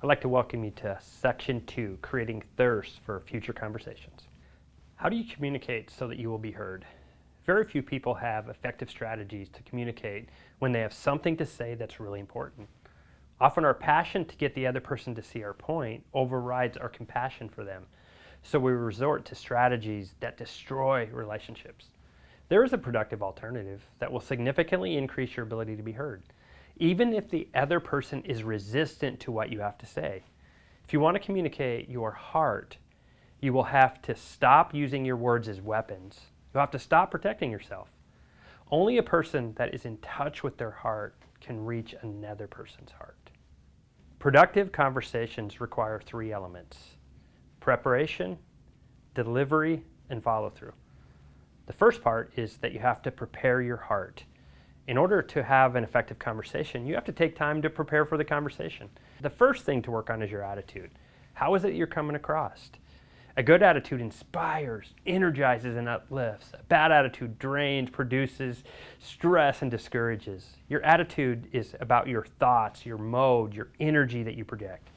I'd like to welcome you to Section 2, Creating Thirst for Future Conversations. How do you communicate so that you will be heard? Very few people have effective strategies to communicate when they have something to say that's really important. Often our passion to get the other person to see our point overrides our compassion for them, so we resort to strategies that destroy relationships. There is a productive alternative that will significantly increase your ability to be heard, even if the other person is resistant to what you have to say. If you want to communicate your heart, you will have to stop using your words as weapons. You'll have to stop protecting yourself. Only a person that is in touch with their heart can reach another person's heart. Productive conversations require 3 elements: preparation, delivery, and follow-through. The first part is that you have to prepare your heart. In order to have an effective conversation, you have to take time to prepare for the conversation. The first thing to work on is your attitude. How is it you're coming across? A good attitude inspires, energizes, and uplifts. A bad attitude drains, produces stress, and discourages. Your attitude is about your thoughts, your mode, your energy that you project.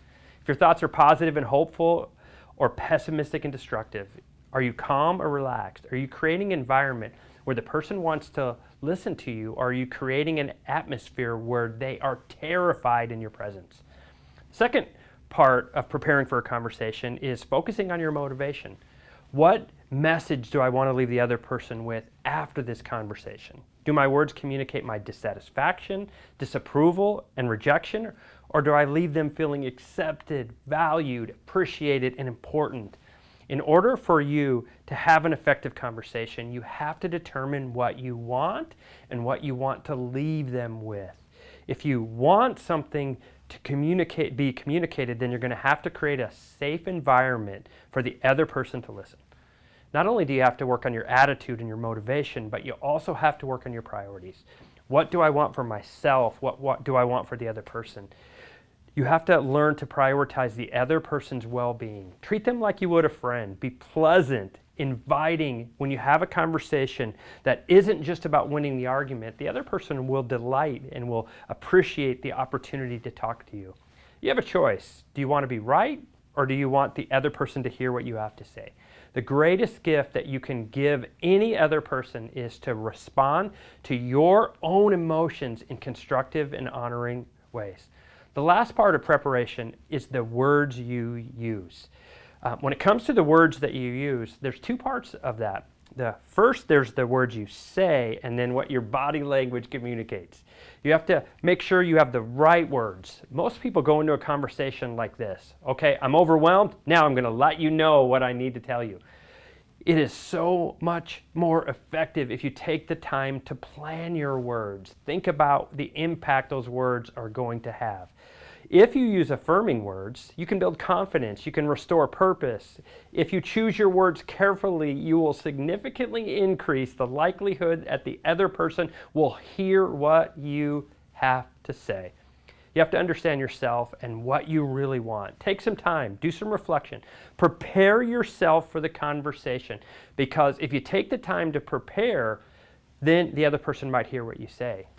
If your thoughts are positive and hopeful, or pessimistic and destructive, are you calm or relaxed? Are you creating an environment where the person wants to listen to you, or are you creating an atmosphere where they are terrified in your presence? Second part of preparing for a conversation is focusing on your motivation. What message do I want to leave the other person with after this conversation? Do my words communicate my dissatisfaction, disapproval, and rejection, or do I leave them feeling accepted, valued, appreciated, and important? In order for you to have an effective conversation, you have to determine what you want and what you want to leave them with. If you want something to be communicated, then you're going to have to create a safe environment for the other person to listen. Not only do you have to work on your attitude and your motivation, but you also have to work on your priorities. What do I want for myself? What do I want for the other person? You have to learn to prioritize the other person's well-being. Treat them like you would a friend. Be pleasant, inviting. When you have a conversation that isn't just about winning the argument, the other person will delight and will appreciate the opportunity to talk to you. You have a choice. Do you want to be right, or do you want the other person to hear what you have to say? The greatest gift that you can give any other person is to respond to your own emotions in constructive and honoring ways. The last part of preparation is the words you use. When it comes to the words that you use, there's 2 parts of that. The first, there's the words you say, and then what your body language communicates. You have to make sure you have the right words. Most people go into a conversation like this. Okay, I'm overwhelmed. Now I'm going to let you know what I need to tell you. It is so much more effective if you take the time to plan your words. Think about the impact those words are going to have. If you use affirming words, you can build confidence, you can restore purpose. If you choose your words carefully, you will significantly increase the likelihood that the other person will hear what you have to say. You have to understand yourself and what you really want. Take some time, do some reflection. Prepare yourself for the conversation, because if you take the time to prepare, then the other person might hear what you say.